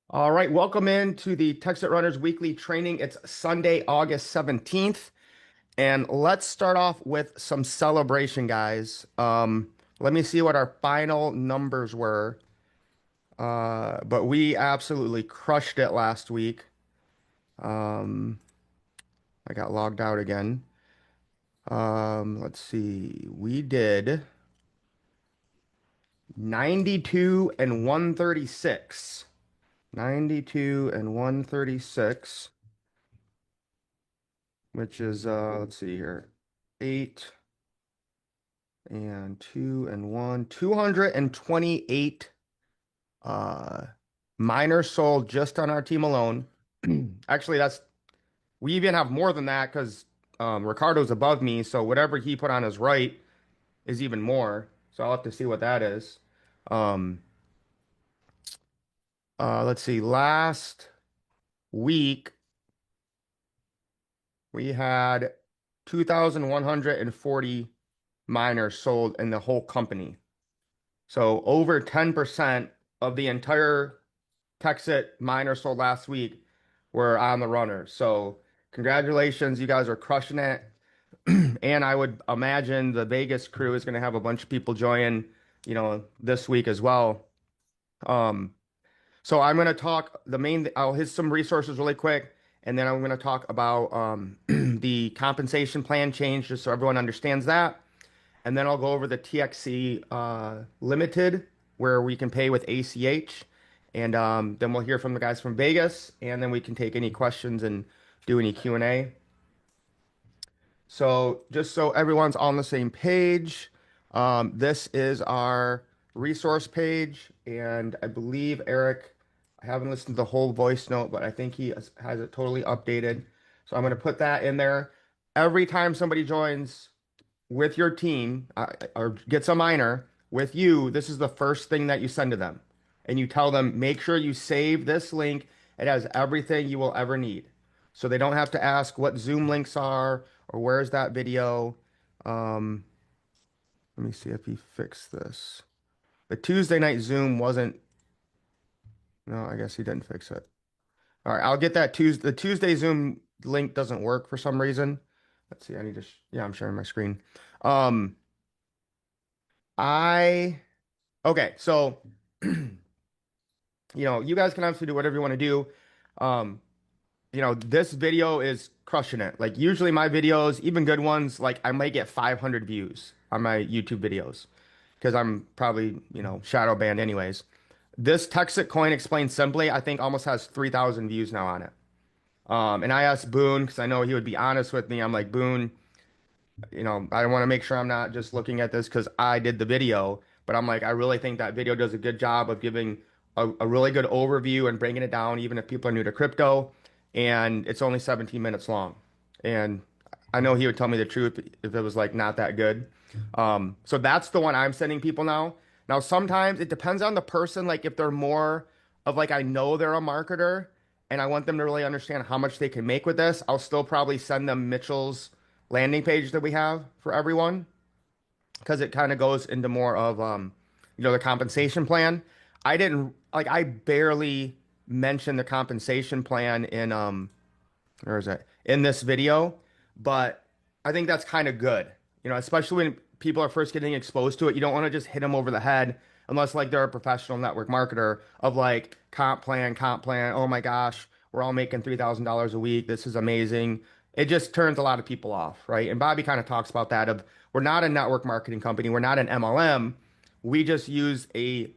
All right, welcome into the Texit Runners weekly training. It's Sunday, August 17th, and let's start off with some celebration, guys. Let me see what our final numbers were. But we absolutely crushed it last week. Um, I got logged out again. Let's see. We did 92 and 136. 92 and 136. Which is let's see here, 8 and 2 and 1, 228 uh miners sold just on our team alone. Actually, that's we even have more than that because Ricardo's above me, so whatever he put on his right is even more. So I'll have to see what that is. Um let's see, last week we had 2,140 miners sold in the whole company. So over 10% of the entire Texit miners sold last week were on the runners. So congratulations, you guys are crushing it. And I would imagine the Vegas crew is going to have a bunch of people join, this week as well. Um, so I'm going to talk I'll hit some resources really quick, and then I'm going to talk about the compensation plan change just so everyone understands that. And then I'll go over the TXC Limited, where we can pay with ACH. And then we'll hear from the guys from Vegas, and then we can take any questions and do any Q&A. So just so everyone's on the same page, this is our resource page. And I believe Eric, I haven't listened to the whole voice note, but I think he has it totally updated. So I'm going to put that in there. Every time somebody joins with your team or gets a minor with you, this is the first thing that you send to them. And you tell them, make sure you save this link. It has everything you will ever need. So they don't have to ask what Zoom links are or where's that video. Um, Let me see if he fixed this. The Tuesday night Zoom wasn't, no, I guess he didn't fix it. All right, I'll get that the Tuesday Zoom link doesn't work for some reason. Let's see, I need to, yeah, I'm sharing my screen. Um, I Okay, so you guys can obviously do whatever you want to do. Um, this video is crushing it. Like usually my videos, even good ones, like I might get 500 views on my YouTube videos because I'm probably, shadow banned anyways. This Texit coin explained simply, I think almost has 3,000 views now on it. And I asked Boone because I know he would be honest with me. I'm like, Boone, I want to make sure I'm not just looking at this because I did the video, but I'm like, I really think that video does a good job of giving a really good overview and breaking it down, even if people are new to crypto. And it's only 17 minutes long. And I know he would tell me the truth if it was like not that good. So that's the one I'm sending people now. Now, sometimes it depends on the person. Like if they're more of like, I know they're a marketer and I want them to really understand how much they can make with this, I'll still probably send them Mitchell's landing page that we have for everyone because it kind of goes into more of the compensation plan. I barely mentioned the compensation plan in where is it in this video, but I think that's kind of good. Especially when people are first getting exposed to it, you don't want to just hit them over the head unless like they're a professional network marketer of like comp plan. Oh my gosh, we're all making $3,000 a week. This is amazing. It just turns a lot of people off, right? And Bobby kind of talks about that of we're not a network marketing company. We're not an MLM. We just use a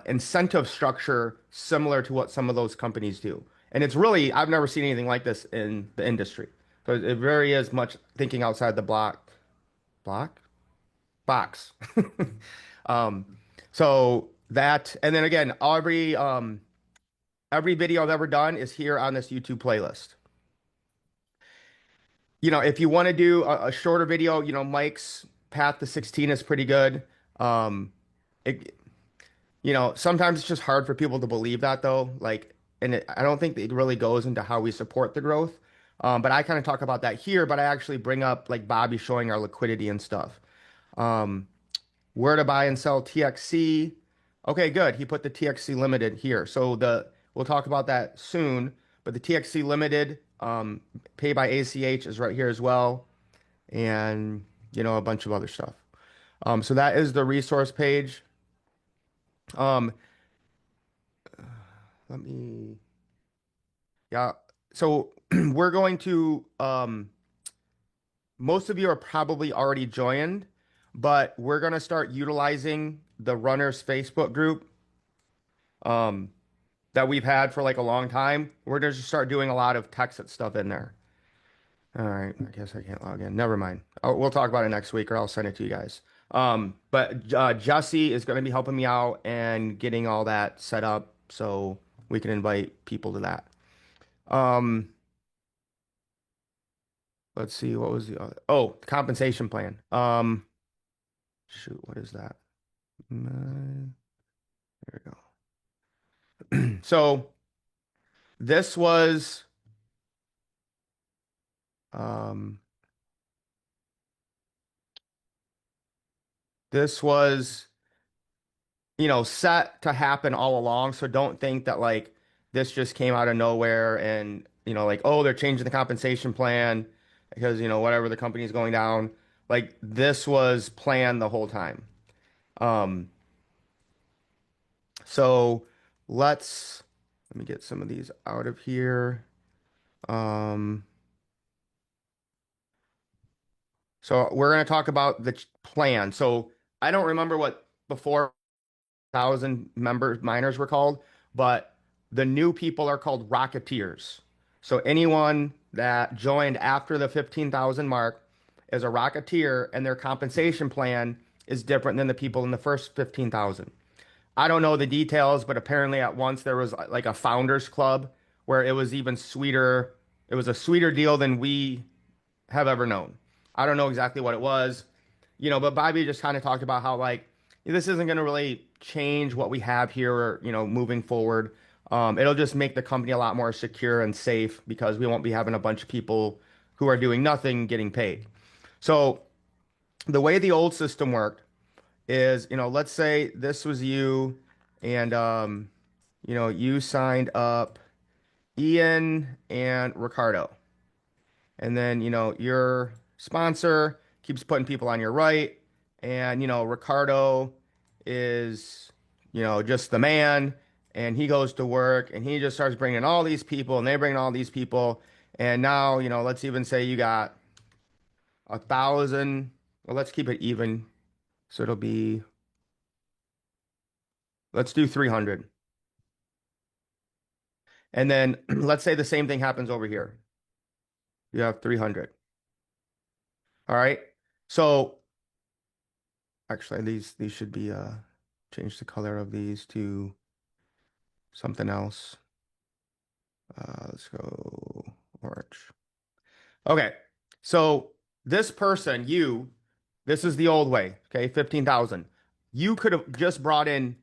incentive structure similar to what some of those companies do. And it's really, I've never seen anything like this in the industry. So it very is much thinking outside the block, box. Um, so that, and then again, every video I've ever done is here on this YouTube playlist. If you want to do a shorter video, Mike's Path to 16 is pretty good. Um, it, sometimes it's just hard for people to believe that though. Like, I don't think it really goes into how we support the growth. But I kind of talk about that here, but I actually bring up like Bobby showing our liquidity and stuff. Um, where to buy and sell TXC. Okay, good. He put the TXC limited here. So We'll talk about that soon. But the TXC Limited, pay by ACH is right here as well, and a bunch of other stuff. So that is the resource page. Um, let me, yeah. So we're going to, most of you are probably already joined, but we're going to start utilizing the runners Facebook group um, that we've had for like a long time. We're going to start doing a lot of Texit stuff in there. All right, I guess I can't log in. Never mind. We'll talk about it next week, or I'll send it to you guys. But Jesse is going to be helping me out and getting all that set up so we can invite people to that. Um, let's see, what was the other? Oh, compensation plan. Shoot, what is that? There we go. So this was um this was set to happen all along. So don't think that like this just came out of nowhere and like, oh, they're changing the compensation plan because whatever the company's going down. Like this was planned the whole time. Um, so let me get some of these out of here. Um, so we're going to talk about the plan. So I don't remember what before 1,000 member miners were called, but the new people are called Rocketeers. So anyone that joined after the 15,000 mark is a Rocketeer, and their compensation plan is different than the people in the first 15,000. I don't know the details, but apparently at once there was like a founders club where it was even sweeter. It was a sweeter deal than we have ever known. I don't know exactly what it was, but Bobby just kind of talked about how like this isn't going to really change what we have here, moving forward. It'll just make the company a lot more secure and safe because we won't be having a bunch of people who are doing nothing getting paid. So the way the old system worked is, let's say this was you and, you signed up Ian and Ricardo. And then, your sponsor keeps putting people on your right. And, Ricardo is, just the man. And he goes to work and he just starts bringing all these people and they bring all these people. And now, let's even say you got 1,000. Well, let's keep it even. So it'll be, let's do 300. And then let's say the same thing happens over here. You have 300. All right. So actually, these should be change the color of these to something else. Let's go orange. Okay. So this person, this is the old way. Okay, 15,000. You could have just brought in,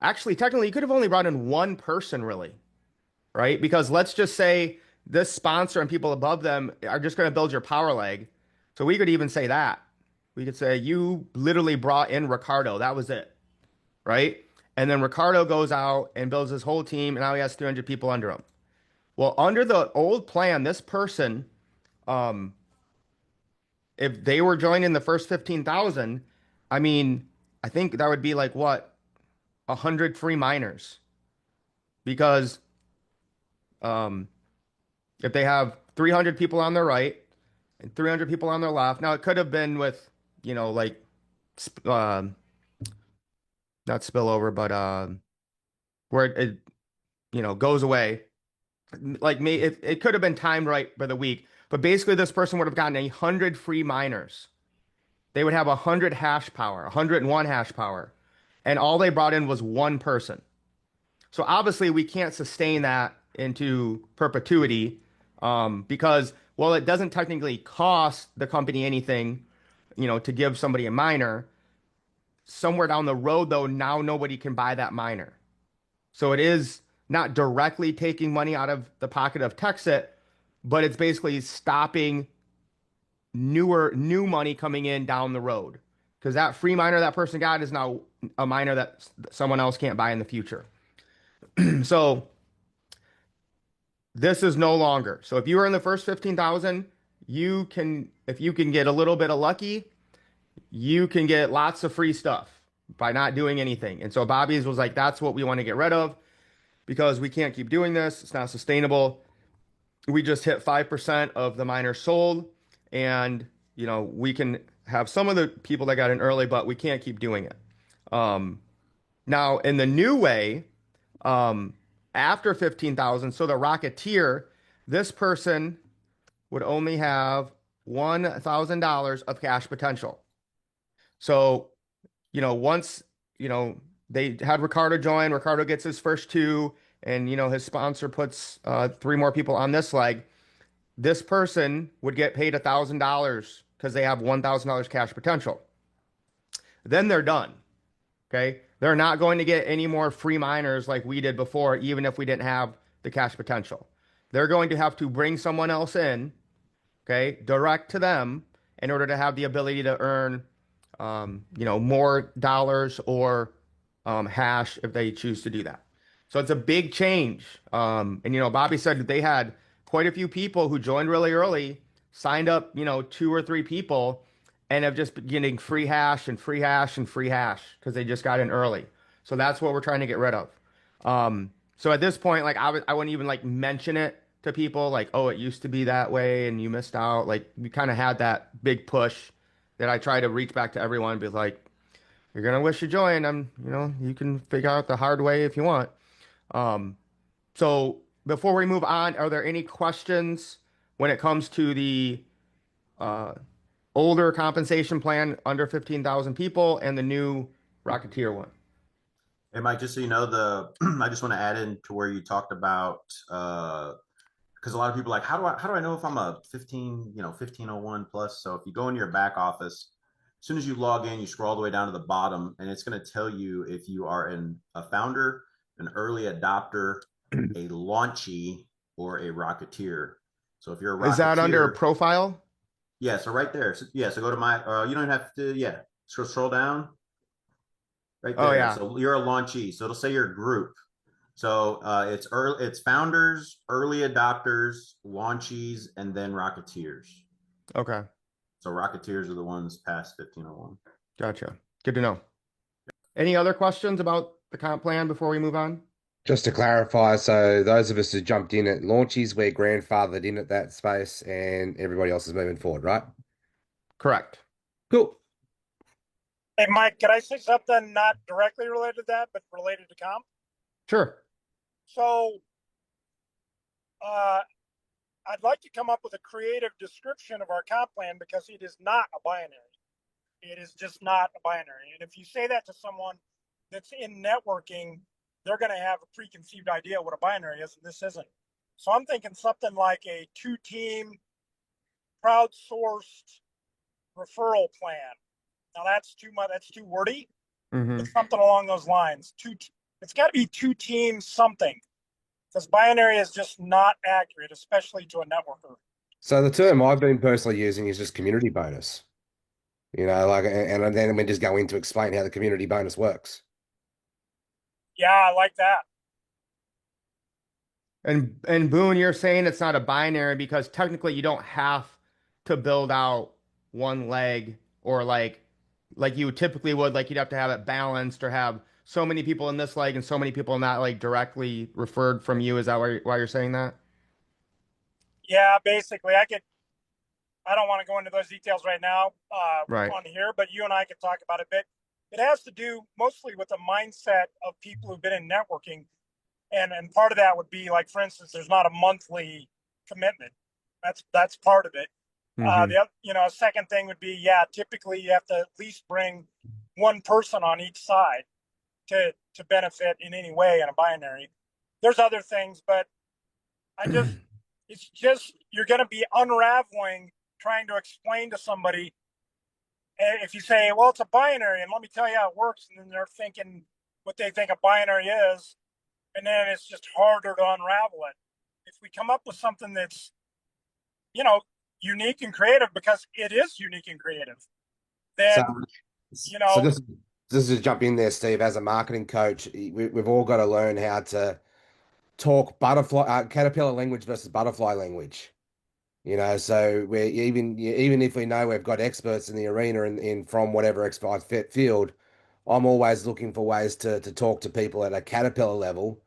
actually, technically, you could have only brought in one person, really, right? Because let's just say this sponsor and people above them are just going to build your power leg. So we could even say that. We could say you literally brought in Ricardo. That was it. Right? And then Ricardo goes out and builds his whole team, and now he has 300 people under him. Well, under the old plan, this person, um, if they were joining the first 15,000, I mean, I think that would be like what, 100 free miners. Because um, if they have 300 people on their right and 300 people on their left, now it could have been with, like, not spillover, but where it goes away. Like me, it could have been timed right by the week, but basically this person would have gotten 100 free miners. They would have 100 hash power, 101 hash power, and all they brought in was one person. So obviously we can't sustain that into perpetuity, because well, it doesn't technically cost the company anything, to give somebody a miner. Somewhere down the road, though, now nobody can buy that miner. So it is not directly taking money out of the pocket of Texit, but it's basically stopping new money coming in down the road. Because that free miner that person got is now a miner that someone else can't buy in the future. So This is no longer. So if you were in the first 15,000, you can, if you can get a little bit of lucky, you can get lots of free stuff by not doing anything. And so Bobby's was like, that's what we want to get rid of because we can't keep doing this. It's not sustainable. We just hit 5% of the miners sold, and we can have some of the people that got in early, but we can't keep doing it. Um, Now in the new way, um, after 15,000, so the Rocketeer, this person would only have $1,000 of cash potential. So, once, they had Ricardo join, Ricardo gets his first two, and, his sponsor puts three more people on this leg. This person would get paid $1,000 because they have $1,000 cash potential. Then they're done. Okay. They're not going to get any more free miners like we did before, even if we didn't have the cash potential. They're going to have to bring someone else in, okay, direct to them in order to have the ability to earn, more dollars or hash if they choose to do that. So it's a big change. And Bobby said that they had quite a few people who joined really early, signed up, two or three people, and have just been getting free hash and free hash and free hash because they just got in early. So that's what we're trying to get rid of. So at this point, like I wouldn't even like mention it to people like, oh, it used to be that way and you missed out. Like we kind of had that big push that I try to reach back to everyone, be like, you're gonna wish you joined. You can figure out the hard way if you want. Um, so before we move on, are there any questions when it comes to the uh, older compensation plan under 15,000 people and the new Rocketeer one? Hey, Mike, just so you know, I just want to add in to where you talked about because a lot of people are like, how do I know if I'm a 1501 plus? So if you go into your back office, as soon as you log in, you scroll all the way down to the bottom, and it's going to tell you if you are a founder, an early adopter, a launchee, or a rocketeer. So if you're a Is that under rocketeer, profile? yeah, so right there. So, yeah, so go to my you don't have to, yeah, scroll down right Oh there. yeah. So you're a launchee. So it'll say your group. So it's founders, early adopters, launchies, and then rocketeers. Okay. So rocketeers are the ones past 1501. Gotcha. Good to know. Any other questions about the comp plan before we move on? Just to clarify, so those of us who jumped in at launches, we're grandfathered in at that space and everybody else is moving forward, right? Correct. Cool. Hey, Mike, could I say something not directly related to that, but related to comp? Sure. So, uh, I'd like to come up with a creative description of our comp plan because it is not a binary. It is just not a binary. And if you say that to someone that's in networking, they're going to have a preconceived idea what a binary is, and this isn't. So I'm thinking something like a two-team crowdsourced referral plan. Now that's too much. That's too wordy. Mm-hmm. It's something along those lines. It's got to be two teams something because binary is just not accurate, especially to a networker. So the term I've been personally using is just community bonus. Like, and then we just go in to explain how the community bonus works. Yeah, I like that. And Boone, you're saying it's not a binary because technically you don't have to build out one leg or like you typically would, like you'd have to have it balanced or have so many people in this leg and so many people in that leg directly referred from you. Is that why you're saying that? Yeah, basically, I don't want to go into those details right now Right. on here, but you and I could talk about it a bit. It has to do mostly with the mindset of people who've been in networking. And part of that would be like, for instance, there's not a monthly commitment. That's part of it. Mm-hmm. A second thing would be, yeah, typically you have to at least bring one person on each side to benefit in any way in a binary. There's other things, but it's just you're going to be unraveling trying to explain to somebody. If you say, well, it's a binary, and let me tell you how it works, and then they're thinking what they think a binary is, and then it's just harder to unravel it. If we come up with something that's, unique and creative, because it is unique and creative, So, then, so just to jump in there, Steve, as a marketing coach, we've all got to learn how to talk butterfly caterpillar language versus butterfly language. So we're even if we know we've got experts in the arena in from whatever expert field, I'm always looking for ways to talk to people at a caterpillar level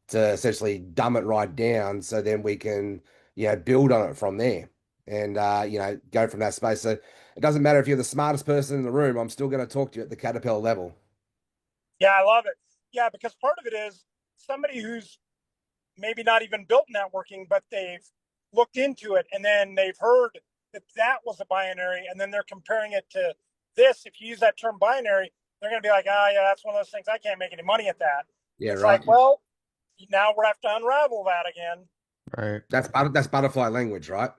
to essentially dumb it right down so then we can, build on it from there and go from that space. So it doesn't matter if you're the smartest person in the room, I'm still going to talk to you at the caterpillar level. Yeah, I love it. Yeah, because part of it is somebody who's maybe not even built networking, but they've looked into it and then they've heard that that was a binary, and then they're comparing it to this. If you use that term binary, they're going to be like, ah, yeah, that's one of those things. I can't make any money at that. Yeah, It's right. like, well, now we have to unravel that again. Right. That's butterfly language, right?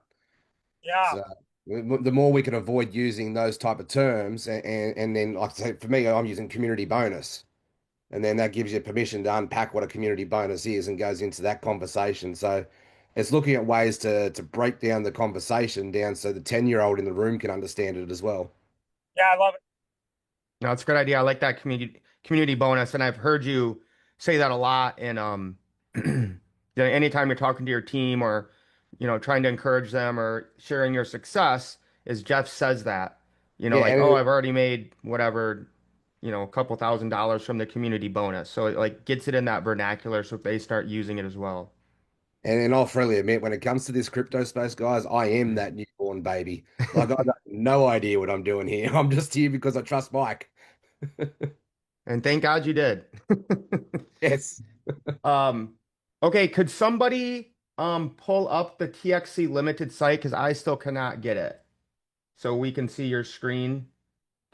Yeah. So the more we can avoid using those type of terms, and then like I say, for me, I'm using community bonus, and then that gives you permission to unpack what a community bonus is and goes into that conversation. So it's looking at ways to break down the conversation down so the 10-year-old in the room can understand it as well. Yeah, I love it. No, it's a good idea. I like that community bonus, and I've heard you say that a lot. And anytime you're talking to your team or trying to encourage them or sharing your success, is Jeff says that Yeah, like, oh, and I've already made whatever a couple $1,000s from the community bonus, so it like gets it in that vernacular, so they start using it as well. and I'll freely admit, when it comes to this crypto space, guys, I am that newborn baby. Like I got no idea what I'm doing here. I'm just here because I trust Mike. And thank God you did. Yes. Um, okay, could somebody pull up the TXC limited site because I still cannot get it. So we can see your screen.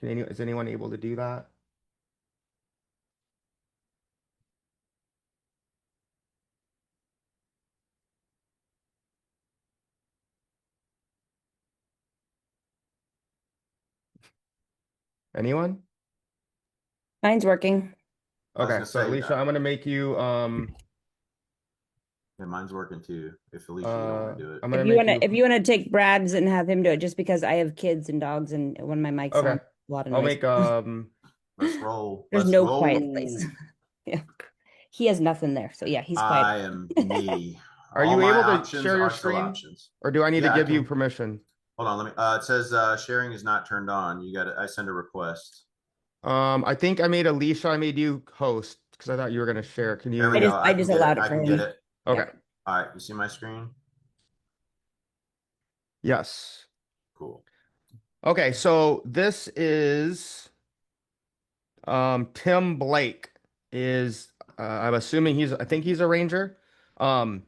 Is anyone able to do that? Anyone? Mine's working. I was Okay, gonna so say, Alicia, I'm gonna make you yeah, mine's working too. If Alicia, you don't want to do it. I'm gonna make you If you wanna take Brad's and have him do it, just because I have kids and dogs and when my mic's on, okay. a lot of I'll noise. make Let's roll. There's Let's no quiet roll. place. Yeah. He has nothing there. So yeah, he's quiet. I am me. Are All you my able to options share your are still screen? options. Or do I need to Yeah, I give you can. permission? Hold on. Let me. It says sharing is not turned on. You got it. I send a request. I think I made Alicia, I made you host because I thought you were gonna share. Can There we you? go. I I can just get it. allowed it I for can get him. it. Okay. Yeah. All right. You see my screen? Yes. Cool. Okay, so this is Tim Blake is I'm assuming I think he's a ranger. Um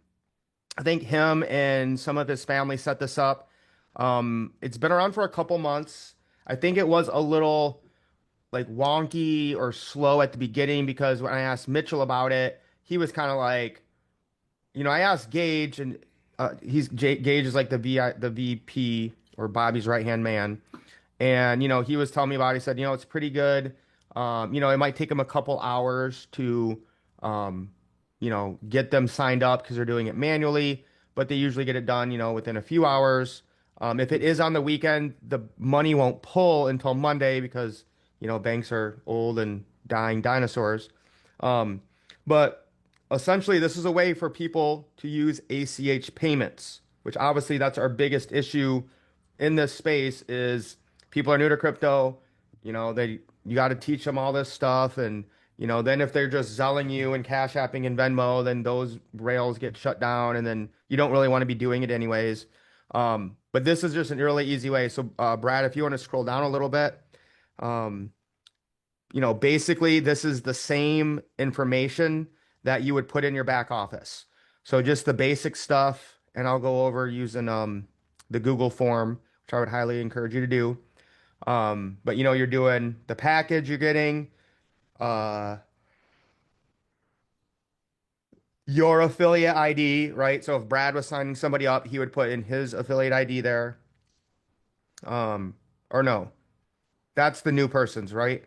I think him and some of his family set this up. It's been around for a couple months. I think it was a little like wonky or slow at the beginning because when I asked Mitchell about it, he was kind of like, I asked Gage and Gage is like the VP or Bobby's right-hand man. And, he was telling me about it. He said, it's pretty good. It might take them a couple hours to, um, get them signed up because they're doing it manually, but they usually get it done, within a few hours. If it is on the weekend, the money won't pull until Monday because, banks are old and dying dinosaurs. Um, but essentially, this is a way for people to use ACH payments, which obviously that's our biggest issue in this space is people are new to crypto. You got to teach them all this stuff, and then if they're just selling you and Cash Apping and Venmo, then those rails get shut down, and then you don't really want to be doing it anyways. But this is just an really easy way. So, Brad, if you want to scroll down a little bit, um, basically this is the same information that you would put in your back office. So just the basic stuff, and I'll go over using the Google form, which I would highly encourage you to do. But you're doing the package you're getting, uh, your affiliate ID, right? So if Brad was signing somebody up, he would put in his affiliate ID there. Um, or no, that's the new person's, right?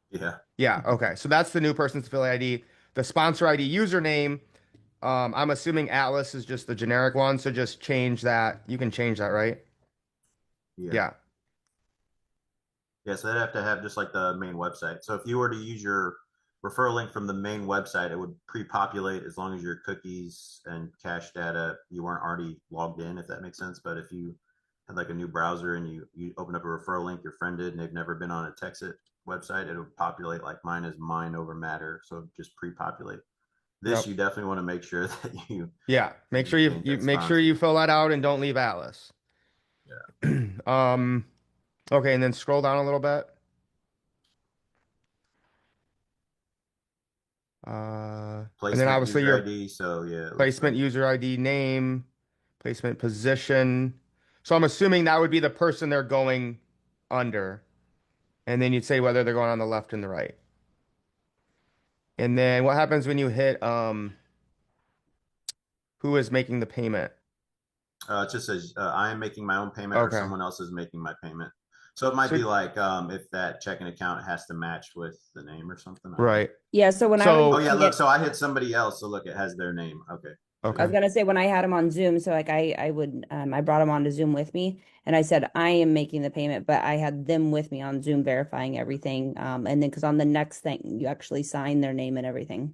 Yeah. Yeah, okay. So that's the new person's affiliate ID. The sponsor ID username, I'm assuming Atlas is just the generic one, so just change that. You can change that, right? Yeah. Yeah. Yeah. So they'd have to have just like the main website. So if you were to use your referral link from the main website, it would pre-populate as long as your cookies and cache data, you weren't already logged in, if that makes sense. But if you had like a new browser and you open up a referral link your friend did and they've never been on a Texit website, it would populate like mine is Mind Over Matter. So just pre-populate. This Yep. you definitely want to make sure that Yeah. Make sure maintain you that make sure sponsor. you fill that out and don't leave Alice. Yeah. Okay, and then scroll down a little bit. And then Placement obviously user your ID. So yeah, it looks placement like user ID name, placement position. So I'm assuming that would be the person they're going under. And then you'd say whether they're going on the left and the right. And then what happens when you hit who is making the payment? it just says I am making my own payment or Okay. someone else is making my payment. So it might So be like if that checking account has to match with the name or something. I don't know. right. Yeah, so when I was Oh So yeah, doing look. it, So I hit somebody else. So look, it has their name. Okay. So I was okay. yeah. gonna say when I had him on Zoom, so like I would I brought him onto Zoom with me and I said I am making the payment, but I had them with me on Zoom verifying everything. And then because on the next thing you actually sign their name and everything.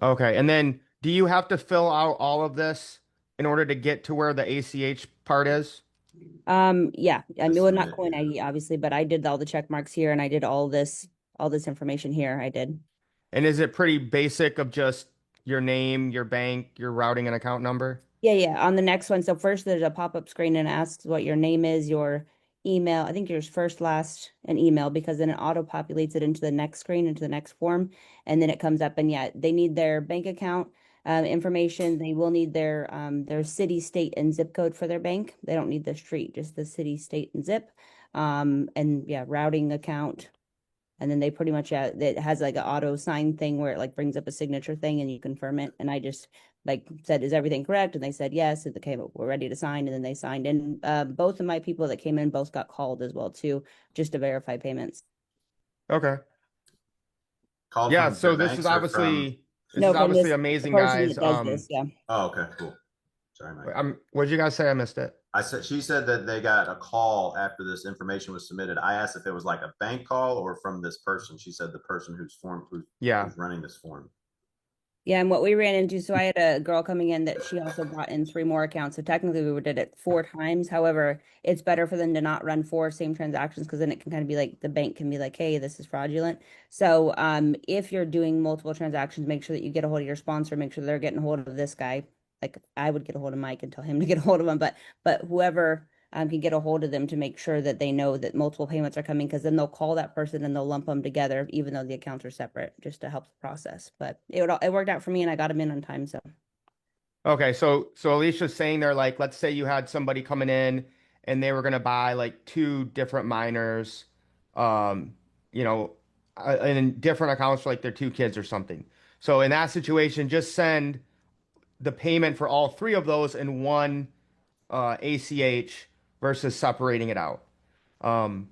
Okay. And then do you have to fill out all of this in order to get to where the ACH part is? Yeah, I To mean, well, not submit. coin Yeah. ID obviously, but I did all the check marks here and I did all this information here. I did. And is it pretty basic of just your name, your bank, your routing and account number? Yeah, yeah. On the next one, so first there's a pop-up screen and asks what your name is, your email. I think yours first, last, and email because then it auto-populates it into the next screen, into the next form, and then it comes up and yeah, they need their bank account information. They will need their city, state, and zip code for their bank. They don't need the street, just the city, state, and zip. And yeah, routing account. And then they pretty much, yeah, it has like an auto sign thing where it like brings up a signature thing and you confirm it. And I just like said, is everything correct? And they said yes. And okay, we're ready to sign. And then they signed. And both of my people that came in both got called as well too, just to verify payments. Okay. Call Yeah, from the so banks or from. this No, is from obviously the amazing, person guys. that does this. Yeah. Oh, okay, cool. Sorry, Mike. What did you guys say? I missed it. She said that they got a call after this information was submitted. I asked if it was like a bank call or from this person. She said the person Yeah. who's running this form. Yeah, and what we ran into, so I had a girl coming in that she also brought in 3 more accounts. So technically we did it 4 times. However, it's better for them to not run 4 same transactions because then it can kind of be like the bank can be like, hey, this is fraudulent. So if you're doing multiple transactions, make sure that you get a hold of your sponsor, make sure they're getting a hold of this guy. Like I would get a hold of Mike and tell him to get a hold of him, but whoever can get a hold of them to make sure that they know that multiple payments are coming because then they'll call that person and they'll lump them together, even though the accounts are separate, just to help the process. But it worked out for me and I got them in on time. So Okay, so Alicia's saying they're like, let's say you had somebody coming in and they were gonna buy like 2 different miners, um, you know, in different accounts for like their 2 kids or something. So in that situation, just send the payment for all 3 of those in one ACH versus separating it out. Um,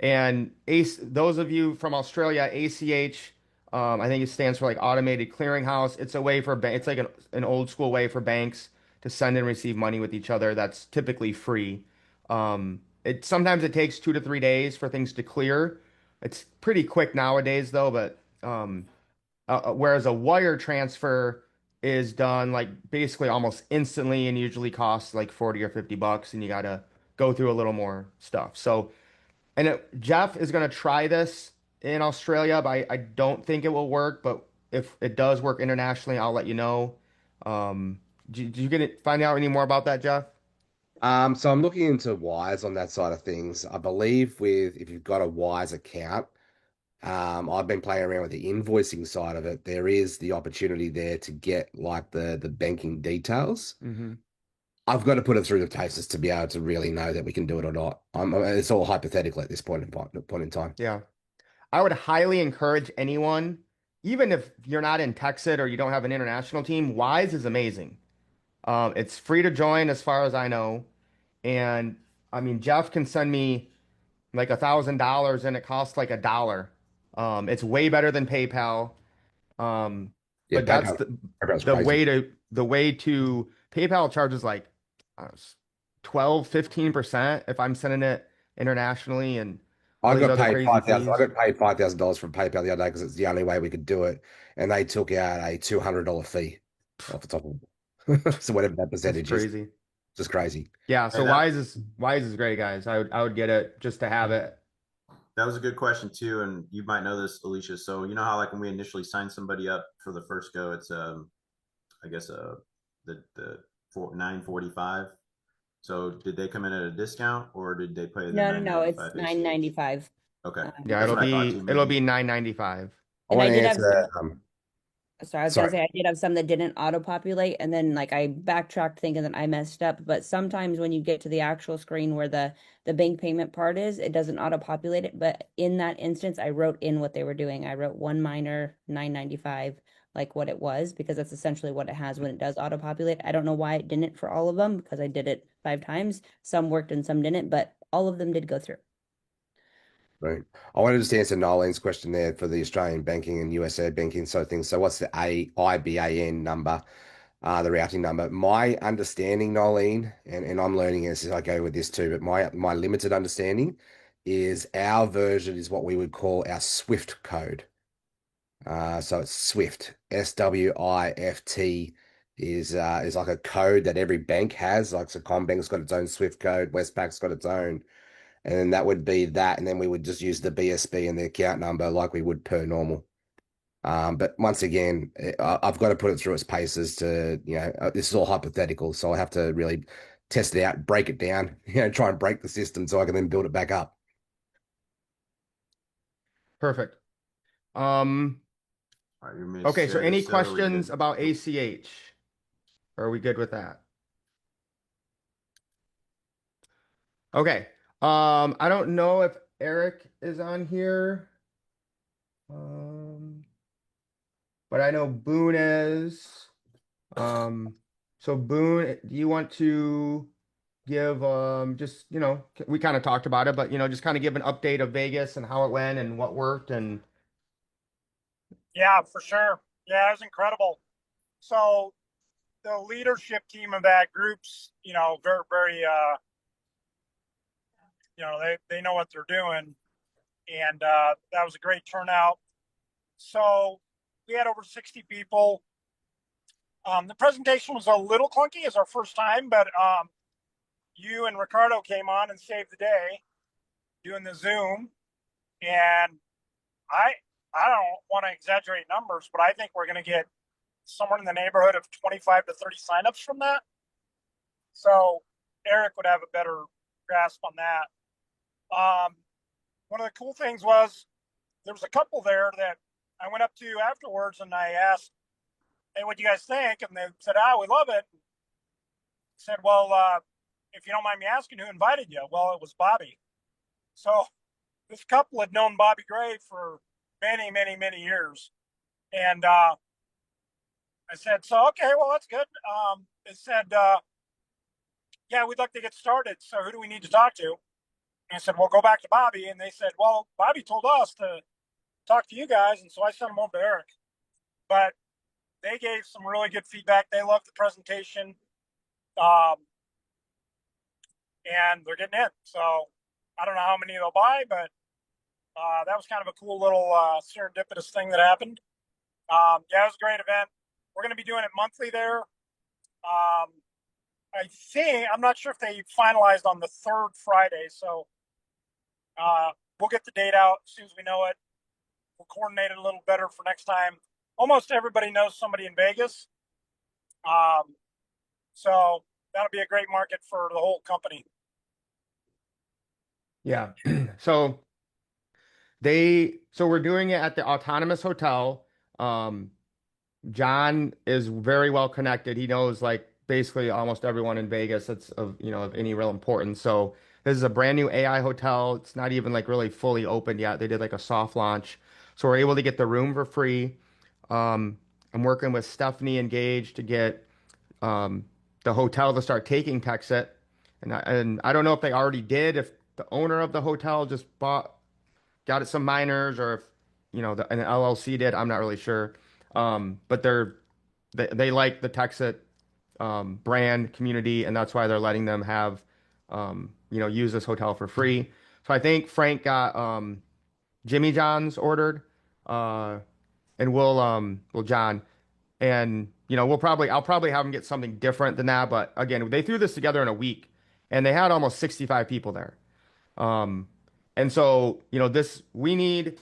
and ACE, those of you from Australia, ACH, I think it stands for like Automated Clearinghouse. It's a way for it's like an old school way for banks to send and receive money with each other. That's typically free. It sometimes it takes 2 to 3 days for things to clear. It's pretty quick nowadays though, but whereas a wire transfer is done like basically almost instantly and usually costs like 40 or $50 and you gotta go through a little more stuff. So Jeff is going to try this in Australia, but I don't think it will work. But if it does work internationally, I'll let you know. Did you find out any more about that, Jeff? So I'm looking into Wise on that side of things. I believe with if you've got a Wise account, I've been playing around with the invoicing side of it. There is the opportunity there to get like the banking details. Hmm. I've got to put it through the paces to be able to really know that we can do it or not. It's all hypothetical at this point in time. Yeah. I would highly encourage anyone, even if you're not in Texas or you don't have an international team, Wise is amazing. It's free to join as far as I know. And I mean, Jeff can send me like $1,000 and it costs like $1. It's way better than PayPal. Yeah, But that's PayPal's the crazy. way to PayPal charges like uh, 12, 15% if I'm sending it internationally. And all I these got other paid crazy 5,000. I fees. got paid $5,000 from PayPal the other day because it's the only way we could do it, and they took out a $200 fee off the top of it. So whatever that That's percentage is, crazy. just crazy. Yeah, Hey, so why is this great, guys? I would get it just to have it. that was a good question too, and you might know this, Alicia. So you know how like when we initially sign somebody up for the first go, it's I guess the 945. So did they come in at a discount or did they pay the No, no, no, it's 995 ACH? 9.95. Okay, Yeah, that's it'll what I thought be too. it'll Maybe be 995. I And want I to did have answer. some, sorry, I was gonna Sorry. say I did have some that didn't auto-populate, and then like I backtracked thinking that I messed up. But sometimes when you get to the actual screen where the bank payment part is, it doesn't auto-populate it. But in that instance, I wrote in what they were doing. I wrote one minor 995, like what it was, because that's essentially what it has when it does auto-populate. I don't know why it didn't for all of them because I did it 5 times. Some worked and some didn't, but all of them did go through. Right. I wanted to just answer Nolene's question there for the Australian banking and USA banking side of things. So what's the IBAN number, the routing number? My understanding, Nolene, and I'm learning as I go with this too, but my limited understanding is our version is what we would call our SWIFT code. So it's SWIFT, SWIFT is like a code that every bank has. Like so Combank's got its own SWIFT code, Westpac's got its own. And then that would be that, and then we would just use the BSB and the account number like we would per normal. But once again, I've got to put it through its paces to, this is all hypothetical, so I have to really test it out, break it down, try and break the system so I can then build it back up. Perfect. all right, you may Okay, so share any this still. Are we questions good? about ACH? Or are we good with that? Okay. I don't know if Eric is on here. Um, but I know Boone is. Um, so Boone, do you want to give just, we kind of talked about it, but just kind of give an update of Vegas and how it went and what worked and Yeah, for sure. Yeah, it was incredible. So the leadership team of that group's, very, very, they know what they're doing. And that was a great turnout. So we had over 60 people. The presentation was a little clunky as our first time, but you and Ricardo came on and saved the day doing the Zoom. And I I don't want to exaggerate numbers, but I think we're going to get somewhere in the neighborhood of 25 to 30 signups from that. So Eric would have a better grasp on that. One of the cool things was there was a couple there that I went up to afterwards and I asked, "Hey, what do you guys think?" And they said, "Ah, we love it." I said, "Well, if you don't mind me asking, who invited you?" Well, it was Bobby. So this couple had known Bobby Gray for many, many, many years, and I said, "So okay, well that's good." They said, "Yeah, we'd like to get started. So who do we need to talk to?" And I said, "Well, go back to Bobby." And they said, "Well, Bobby told us to talk to you guys," and so I sent them over to Eric. But they gave some really good feedback. They loved the presentation, um, and they're getting in. So I don't know how many they'll buy, but that was kind of a cool little serendipitous thing that happened. Yeah, it was a great event. We're going to be doing it monthly there. I think I'm not sure if they finalized on the third Friday, so we'll get the date out as soon as we know it. We'll coordinate it a little better for next time. Almost everybody knows somebody in Vegas, so that'll be a great market for the whole company. yeah. So we're doing it at the Autonomous Hotel. Um, John is very well connected. He knows like basically almost everyone in Vegas that's of any real importance. So this is a brand new AI hotel. It's not even like really fully opened yet. They did like a soft launch. So we're able to get the room for free. Um, I'm working with Stephanie Engage to get um, the hotel to start taking Texit. And I don't know if they already did, if the owner of the hotel just got it some miners or if an LLC did. I'm not really sure. But they like the Texit brand community, and that's why they're letting them have use this hotel for free. So I think Frank got Jimmy John's ordered, and we'll John, and I'll probably have them get something different than that. But again, they threw this together in a week, and they had almost 65 people there. Um, and so this we need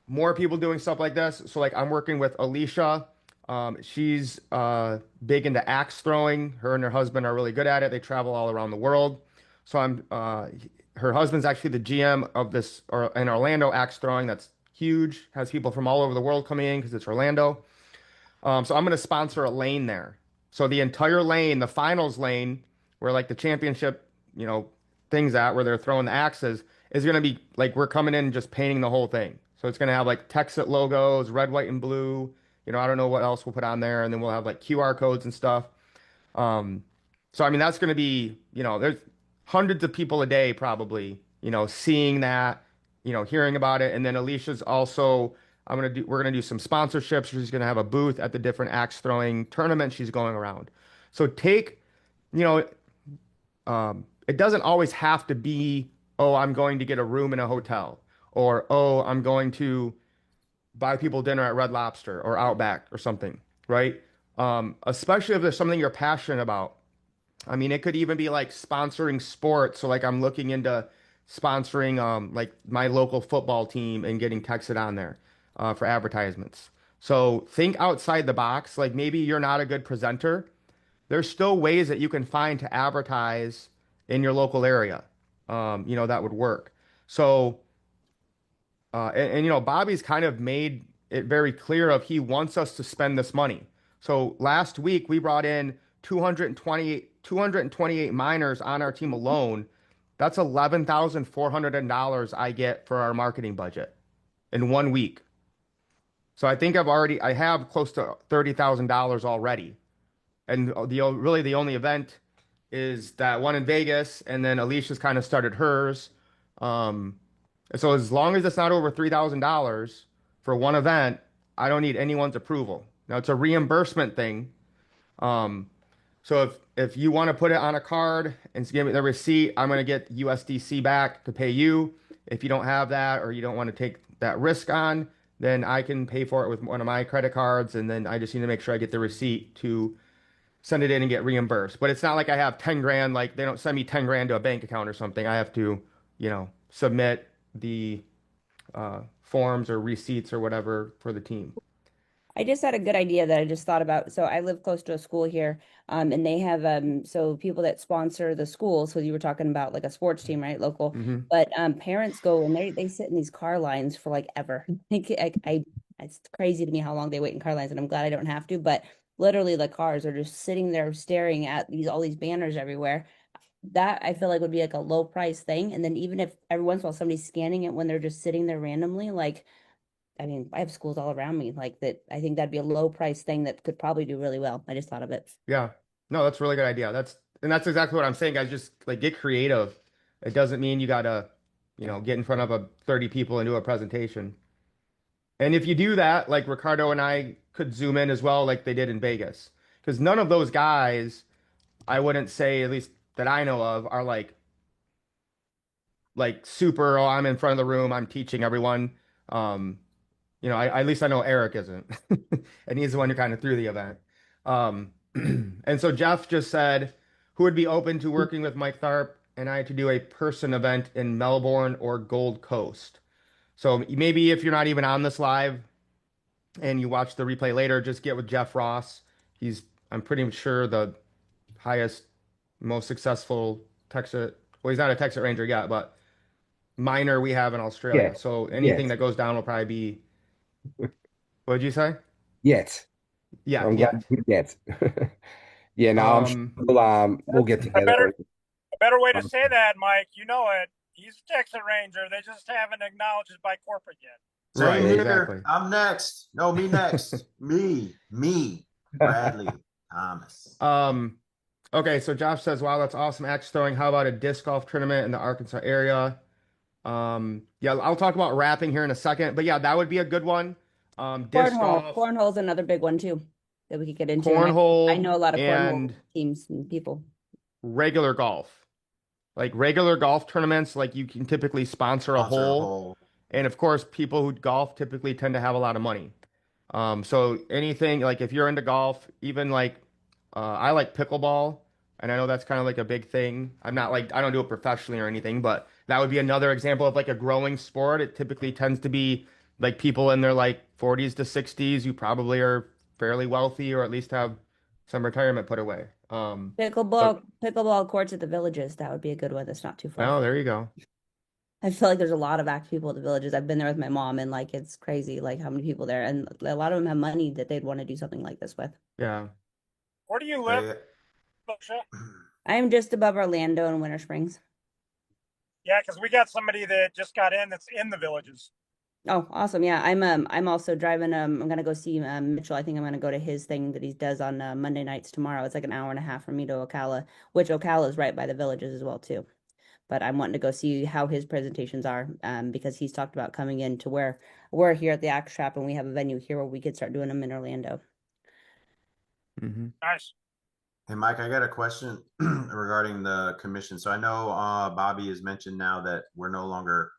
more people doing stuff like this. So like I'm working with Alicia. She's big into axe throwing. Her and her husband are really good at it. They travel all around the world. So her husband's actually the GM of this or in Orlando axe throwing. That's huge. Has people from all over the world coming in because it's Orlando. So I'm going to sponsor a lane there. So the entire lane, the finals lane, where like the championship, things at where they're throwing the axes, is going to be like we're coming in and just painting the whole thing. So it's going to have like Texit logos, red, white, and blue. I don't know what else we'll put on there, and then we'll have like QR codes and stuff. Um, so I mean that's going to be, there's hundreds of people a day probably, seeing that, hearing about it, and then Alicia's also we're gonna do some sponsorships. She's gonna have a booth at the different axe throwing tournaments she's going around. So you know, it doesn't always have to be, oh, I'm going to get a room in a hotel, or oh, I'm going to buy people dinner at Red Lobster or Outback or something, right? Especially if there's something you're passionate about. I mean, it could even be like sponsoring sports. So like I'm looking into sponsoring like my local football team and getting Texit on there for advertisements. So think outside the box. Like maybe you're not a good presenter. There's still ways that you can find to advertise in your local area. That would work. So Bobby's kind of made it very clear of he wants us to spend this money. So last week we brought in 228 miners on our team alone. That's $11,400 I get for our marketing budget in 1 week. So I think I have close to $30,000 already. And really the only event is that one in Vegas, and then Alicia's kind of started hers. Um, so as long as it's not over $3,000 for one event, I don't need anyone's approval. Now it's a reimbursement thing. Um, so if you want to put it on a card and give me the receipt, I'm going to get USDC back to pay you. If you don't have that or you don't want to take that risk on, then I can pay for it with one of my credit cards, and then I just need to make sure I get the receipt to send it in and get reimbursed. But it's not like I have 10 grand, like they don't send me 10 grand to a bank account or something. I have to, submit the forms or receipts or whatever for the team. I just had a good idea that I just thought about. So I live close to a school here, and they have so people that sponsor the school. So you were talking about like a sports team, right? Local, Hmm. but parents go and they sit in these car lines for like ever. It's crazy to me how long they wait in car lines, and I'm glad I don't have to. But literally, the cars are just sitting there staring at all these banners everywhere. That I feel like would be like a low price thing, and then even if every once in a while somebody's scanning it when they're just sitting there randomly, like. I mean, I have schools all around me like that. I think that'd be a low price thing that could probably do really well. I just thought of it. Yeah. No, that's a really good idea. That's exactly what I'm saying, guys. Just like get creative. It doesn't mean you gotta, get in front of 30 people and do a presentation. And if you do that, like Ricardo and I could zoom in as well, like they did in Vegas. Because none of those guys, I wouldn't say, at least that I know of, are like super, oh, I'm in front of the room, I'm teaching everyone. Um, at least I know Eric isn't. And he's the one who kind of threw the event. Um, and so Jeff just said, who would be open to working with Mike Tharp and I to do a person event in Melbourne or Gold Coast? So maybe if you're not even on this live and you watch the replay later, just get with Jeff Ross. He's, I'm pretty sure, the highest, most successful Texas. Well, he's not a Texas Ranger yet, but minor we have in Australia. Yet, So anything yet, that goes down will probably be. What did you say? yet. Yeah, I'm yeah. glad you yet. Yeah, no, I'm sure Um, we'll get A better together. a better way to say that, Mike. You know it. He's a Texas Ranger. They just haven't acknowledged it by corporate yet. right, Same here. exactly. I'm next. No, me next. me, Bradley Thomas. Okay, so Josh says, wow, that's awesome axe throwing. How about a disc golf tournament in the Arkansas area? Yeah, I'll talk about rapping here in a second, but yeah, that would be a good one. Disc golf, Cornhole's another big one too that we could get into. And I cornhole, know a lot of cornhole and teams and people. regular golf. Like regular golf tournaments, like you can typically sponsor a Sponsor a hole, whole. and of course, people who golf typically tend to have a lot of money. So anything like if you're into golf, even like I like pickleball, and I know that's kind of like a big thing. I'm not like I don't do it professionally or anything, but that would be another example of like a growing sport. It typically tends to be like people in their like 40s to 60s who probably are fairly wealthy or at least have some retirement put away. But Pickleball courts at the villages. That would be a good one. That's not too far. oh, there you go. I feel like there's a lot of active people at the villages. I've been there with my mom, and like it's crazy, like how many people there, and a lot of them have money that they'd want to do something like this with. Yeah. Where do you live, Hey, Alicia? I am just above Orlando in Winter Springs. Yeah, because we got somebody that just got in that's in the villages. Oh, awesome. Yeah, I'm also driving I'm gonna go see Mitchell. I think I'm gonna go to his thing that he does on Monday nights tomorrow. It's like an hour and a half from me to Ocala, which Ocala is right by the villages as well too. But I'm wanting to go see how his presentations are because he's talked about coming in to where we're here at the Axe Trap and we have a venue here where we could start doing them in Orlando. Hmm. Nice. hey, Mike, I got a question regarding the commission. So I know Bobby has mentioned now that we're no longer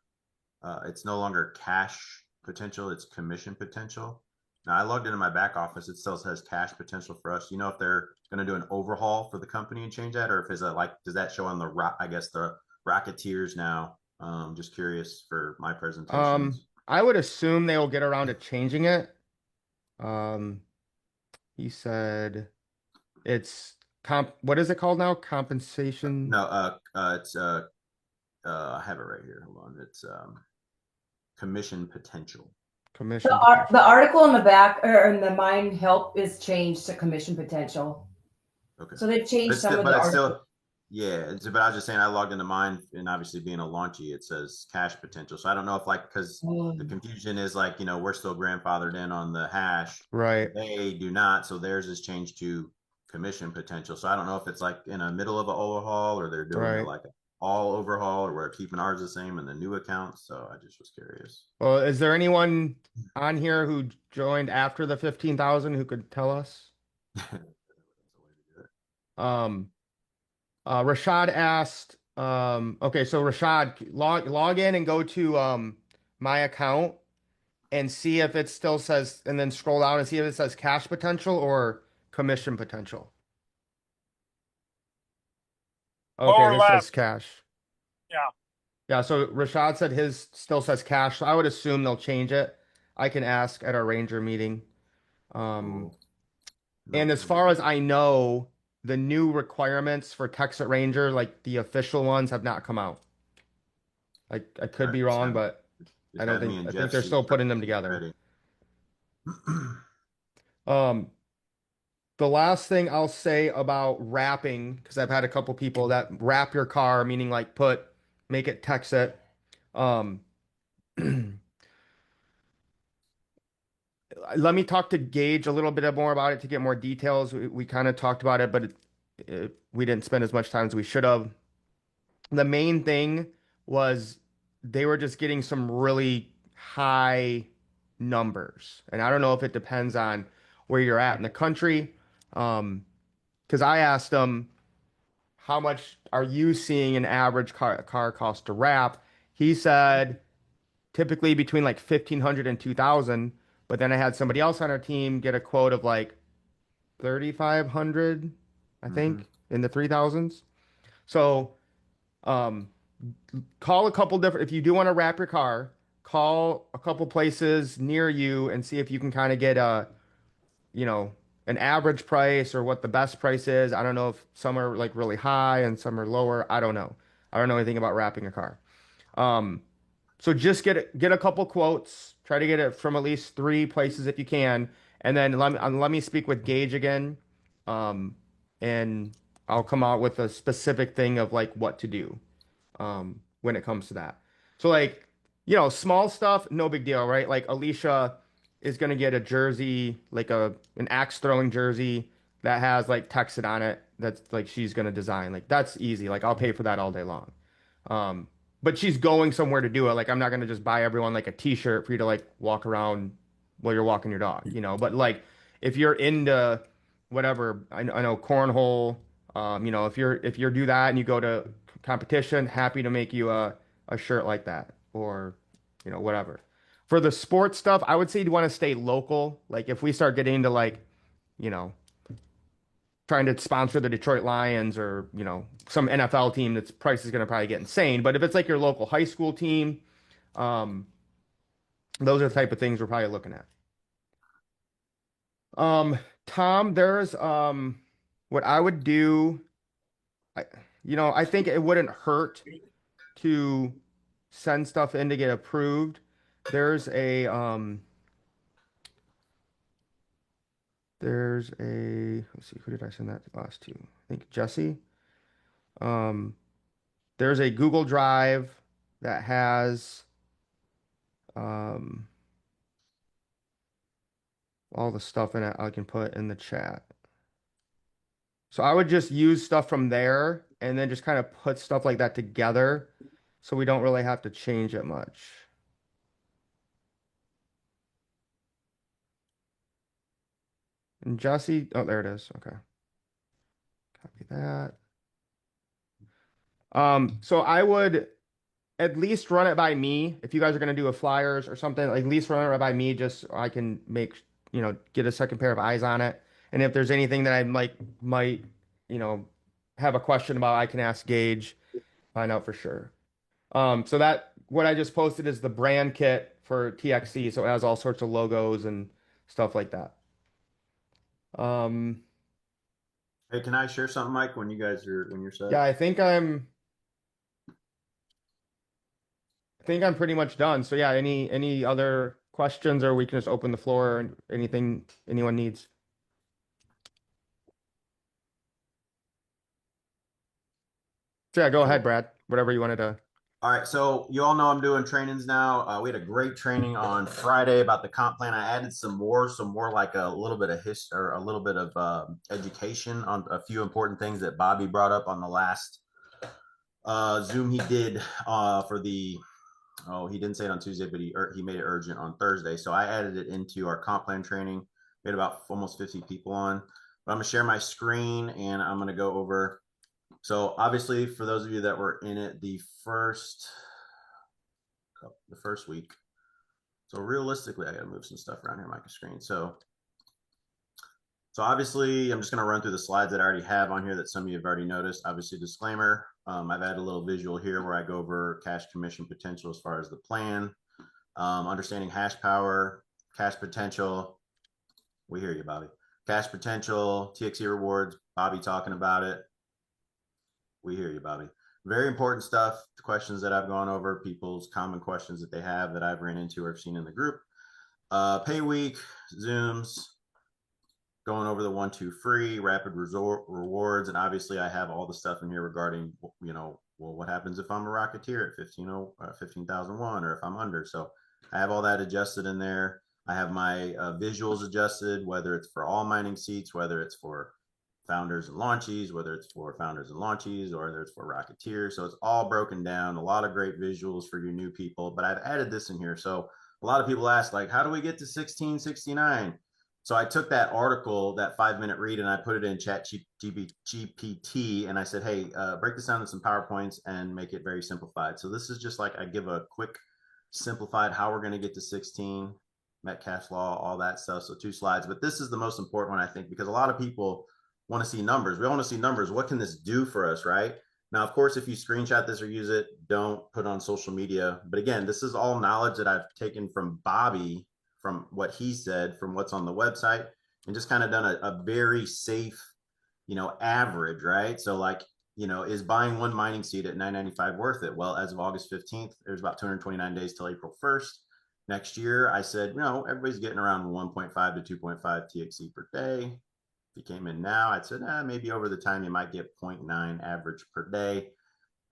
it's no longer cash potential, it's commission potential. Now I logged into my back office, it still says cash potential for us. You know if they're going to do an overhaul for the company and change that, or if is that like does that show on the I guess the Rocketeers now? Just curious for my presentations. I would assume they will get around to changing it. Um, he said it's what is it called now? Compensation No, it's I have it right here. Hold on, it's commission potential. commission potential. The article in the back or in the Mind Help is changed to commission potential. Okay, So they've but changed it's some still, of but the it's articles. still, yeah. But I was just saying, I logged into mine, and obviously being a launchy, it says cash potential. So I don't know if like because the confusion is like we're still grandfathered in on the hash, Right, they do not, so theirs is changed to commission potential. So I don't know if it's like in the middle of an overhaul or they're doing it right. like all overhaul or we're keeping ours the same in the new account. So I just was curious. Well, is there anyone on here who joined after the 15,000 who could tell us? Um, Rashad asked, okay, so Rashad, log in and go to my account and see if it still says, and then scroll down and see if it says cash potential or commission potential. Okay, Lower his says left. cash. Yeah. Yeah, so Rashad said his still says cash, so I would assume they'll change it. I can ask at our Ranger meeting. Um, Cool. and No, as far as I know, the new requirements for Texit Ranger, like the official ones, have not come out. I all could right, be wrong, but just had me I and think Jeff they're shoot still putting them get together. ready. Um, the last thing I'll say about wrapping, because I've had a couple people that wrap your car, meaning like make it Texit. Um, let me talk to Gage a little bit more about it to get more details. We kind of talked about it, but we didn't spend as much time as we should have. The main thing was they were just getting some really high numbers. And I don't know if it depends on where you're at in the country. Because I asked them, how much are you seeing an average car cost to wrap? He said typically between like 1,500 and 2,000. But then I had somebody else on our team get a quote of like 3,500, I Mm-hmm. think, in the 3,000s. So, um, call a couple different, if you do want to wrap your car, call a couple places near you and see if you can kind of get you know, an average price or what the best price is. I don't know if some are like really high and some are lower. I don't know. I don't know anything about wrapping a car. Um, so just get a couple quotes. Try to get it from at least three places if you can, and then let me speak with Gage again, um, and I'll come out with a specific thing of like what to do when it comes to that. So like, small stuff, no big deal, right? Like Alicia is gonna get a jersey, like an axe throwing jersey that has like Texit on it. That's like she's gonna design. Like that's easy. Like I'll pay for that all day long. Um, but she's going somewhere to do it. Like I'm not gonna just buy everyone like a t-shirt for you to like walk around while you're walking your dog, But like if you're into whatever, I know cornhole, You know, if you do that and you go to competition, happy to make you a shirt like that or you know whatever. For the sports stuff, I would say you want to stay local. Like if we start getting into like, you know, trying to sponsor the Detroit Lions or, you know, some NFL team, that's price is going to probably get insane. But if it's like your local high school team, um, those are the type of things we're probably looking at. Um, Tom, there's what I would do, I, you know, I think it wouldn't hurt to send stuff in to get approved. There's a let's see, who did I send that last to? I think Jesse. Um, there's a Google Drive that has um all the stuff in it I can put in the chat. So I would just use stuff from there and then just kind of put stuff like that together so we don't really have to change it much. And Jesse, oh, there it is. Okay. Copy that. So I would at least run it by me. If you guys are going to do a flyers or something, at least run it by me just so I can make, you know, get a second pair of eyes on it. And if there's anything that I might, you know, have a question about, I can ask Gage, find out for sure. So that what I just posted is the brand kit for TXC, so it has all sorts of logos and stuff like that. Um, Hey, can I share something, Mike, when you're set? yeah, I think I'm pretty much done. So yeah, any other questions, or we can just open the floor and anything anyone needs. So yeah, go ahead, Cool. Brad. Whatever you wanted to. All right, so you all know I'm doing trainings now. We had a great training on Friday about the comp plan. I added some more like a little bit of history or a little bit of education on a few important things that Bobby brought up on the last Zoom he did for the. Oh, he didn't say it on Tuesday, but he made it urgent on Thursday. So I added it into our comp plan training. We had about almost 50 people on. But I'm gonna share my screen and I'm gonna go over. So obviously, for those of you that were in it the first week. So realistically, I got to move some stuff around here on my screen. So obviously, I'm just going to run through the slides that I already have on here that some of you have already noticed. Obviously, disclaimer. I've added a little visual here where I go over cash commission potential as far as the plan, understanding hash power, cash potential. We hear you, Bobby. Cash potential, TXE rewards. Bobby talking about it. We hear you, Bobby. Very important stuff. The questions that I've gone over, people's common questions that they have that I've ran into or seen in the group. Pay week, Zooms, going over the 1-2 free, rapid rewards, and obviously I have all the stuff in here regarding, you know, well, what happens if I'm a Rocketeer at 15,001 or if I'm under. So I have all that adjusted in there. I have my visuals adjusted, whether it's for all mining seats, whether it's for founders and launchies, whether it's for founders and launchies, or whether it's for Rocketeers. So it's all broken down, a lot of great visuals for you new people, but I've added this in here. So a lot of people ask, like, how do we get to 1669? So I took that article, that 5-minute read, and I put it in Chat GPT, and I said, hey, break this down into some PowerPoints and make it very simplified. So this is just like I give a quick simplified how we're going to get to 16, Metcalfe's law, all that stuff. So 2 slides, but this is the most important one, I think, because a lot of people want to see numbers. We want to see numbers. What can this do for us, right? Now, of course, if you screenshot this or use it, don't put it on social media. But again, this is all knowledge that I've taken from Bobby, from what he said, from what's on the website, and just kind of done a very safe, you know, average, right? So like, you know, is buying one mining seat at $9.95 worth it? Well, as of August 15th, there's about 229 days till April 1st. Next year, I said, you know, everybody's getting around 1.5 to 2.5 TXE per day. If you came in now, I'd said, maybe over the time you might get 0.9 average per day.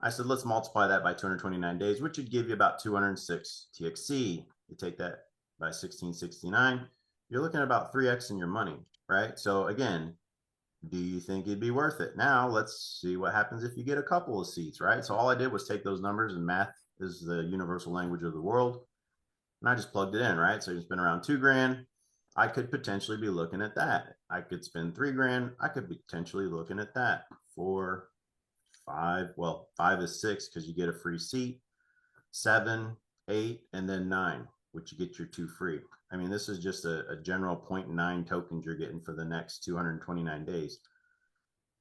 I said, let's multiply that by 229 days, which would give you about 206 TXC. You take that by 1669, you're looking at about 3x in your money, right? So again, do you think it'd be worth it? Now let's see what happens if you get a couple of seats, right? So all I did was take those numbers, and math is the universal language of the world, and I just plugged it in, right? So you spend around $2,000. I could potentially be looking at that. I could spend $3,000. I could be potentially looking at that. 4, 5. Well, 5 is 6 because you get a free seat. 7, 8, and then 9, which you get your 2 free. I mean, this is just a general 0.9 tokens you're getting for the next 229 days.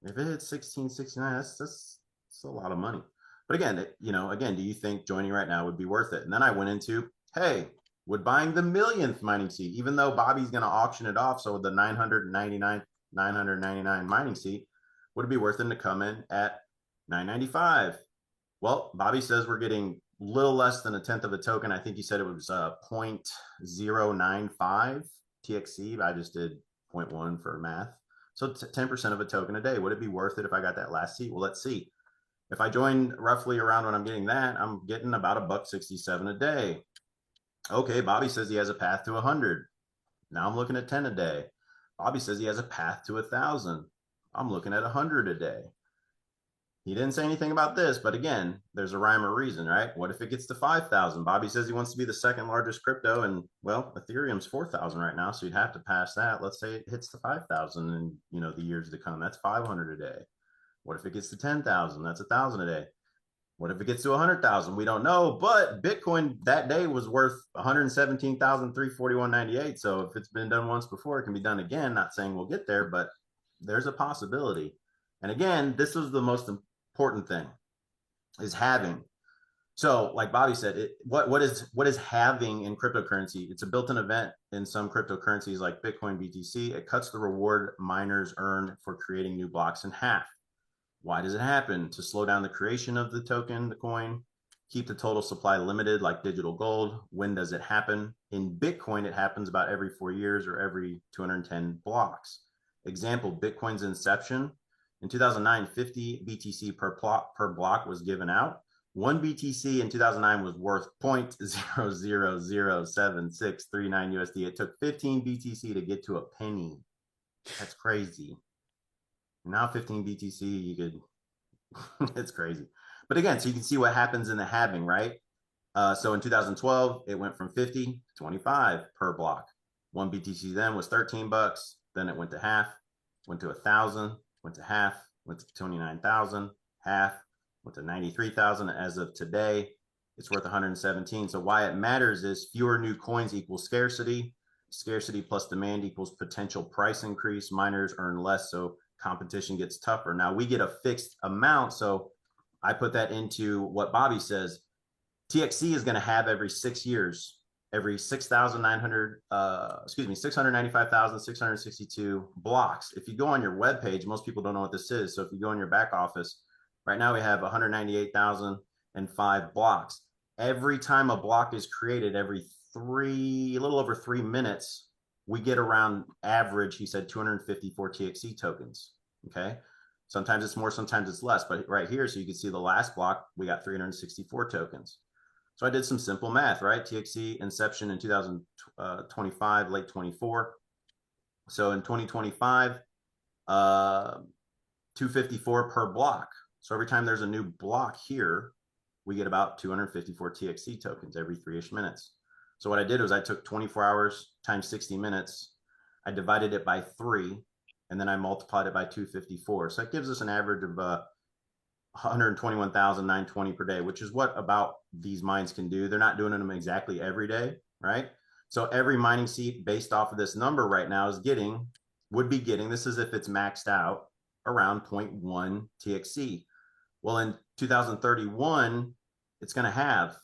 If it hits 1669, that's a lot of money. But again, again, do you think joining right now would be worth it? And then I went into, hey, would buying the millionth mining seat, even though Bobby's going to auction it off, so the 999 mining seat, would it be worth it to come in at 995? Well, Bobby says we're getting little less than a tenth of a token. I think he said it was 0.095 TXC. I just did 0.1 for math. So 10% of a token a day. Would it be worth it if I got that last seat? Well, let's see. If I join roughly around when I'm getting that, I'm getting about $1.67 a day. Okay, Bobby says he has a path to 100. Now I'm looking at 10 a day. Bobby says he has a path to 1,000. I'm looking at 100 a day. He didn't say anything about this, but again, there's a rhyme or reason, right? What if it gets to 5,000? Bobby says he wants to be the second largest crypto, and well, Ethereum's 4,000 right now, so you'd have to pass that. Let's say it hits to 5,000 in the years to come. That's 500 a day. What if it gets to 10,000? That's 1,000 a day. What if it gets to 100,000? We don't know, but Bitcoin that day was worth 117,341.98. So if it's been done once before, it can be done again. Not saying we'll get there, but there's a possibility. And again, this is the most important thing, is halving. So like Bobby said, what is halving in cryptocurrency? It's a built-in event in some cryptocurrencies like Bitcoin, BTC. It cuts the reward miners earn for creating new blocks in half. Why does it happen? To slow down the creation of the token, the coin, keep the total supply limited like digital gold. When does it happen? In Bitcoin, it happens about every 4 years or every 210 blocks. Example, Bitcoin's inception. In 2009, 50 BTC per block was given out. 1 BTC in 2009 was worth 0.000769 USD. It took 15 BTC to get to a penny. That's crazy. Now 15 BTC, you could, it's crazy. But again, so you can see what happens in the halving, right? So in 2012, it went from 50 to 25 per block. 1 BTC then was 13 bucks. Then it went to half, went to 1,000, went to half, went to 29,000, half, went to 93,000. As of today, it's worth 117. So why it matters is fewer new coins equals scarcity. Scarcity plus demand equals potential price increase. Miners earn less, so competition gets tougher. Now we get a fixed amount, so I put that into what Bobby says. TXC is going to have every 6 years, every 695,662 blocks. If you go on your web page, most people don't know what this is. So if you go in your back office, right now we have 198,005 blocks. Every time a block is created, a little over 3 minutes, we get around average, he said, 254 TXC tokens. Okay. Sometimes it's more, sometimes it's less, but right here, so you can see the last block, we got 364 tokens. So I did some simple math, right? TXC inception in 2025, late 24. So in 2025, 254 per block. So every time there's a new block here, we get about 254 TXC tokens every 3-ish minutes. So what I did was I took 24 hours times 60 minutes, I divided it by 3, and then I multiplied it by 254. So it gives us an average of 121,920 per day, which is what about these mines can do. They're not doing them exactly every day, right? So every mining seat based off of this number right now would be getting, this is if it's maxed out, around 0.1 TXC. Well, in 2031, it's going to have.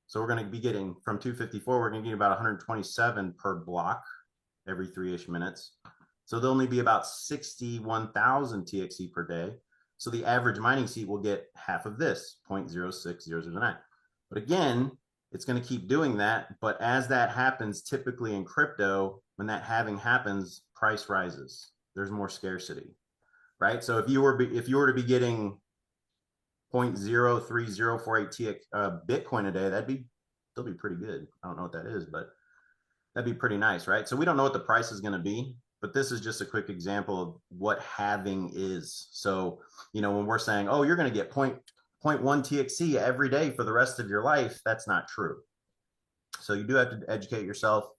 So we're going to be getting from 254, we're going to get about 127 per block every 3-ish minutes. So there'll only be about 61,000 TXC per day. So the average mining seat will get half of this, 0.06009. But again, it's going to keep doing that. But as that happens, typically in crypto, when that halving happens, price rises. There's more scarcity, right? So if you were to be getting 0.03048 Bitcoin a day, still be pretty good. I don't know what that is, but that'd be pretty nice, right? So we don't know what the price is going to be, but this is just a quick example of what halving is. So, when we're saying, oh, you're going to get 0.1 TXC every day for the rest of your life, that's not true. So you do have to educate yourself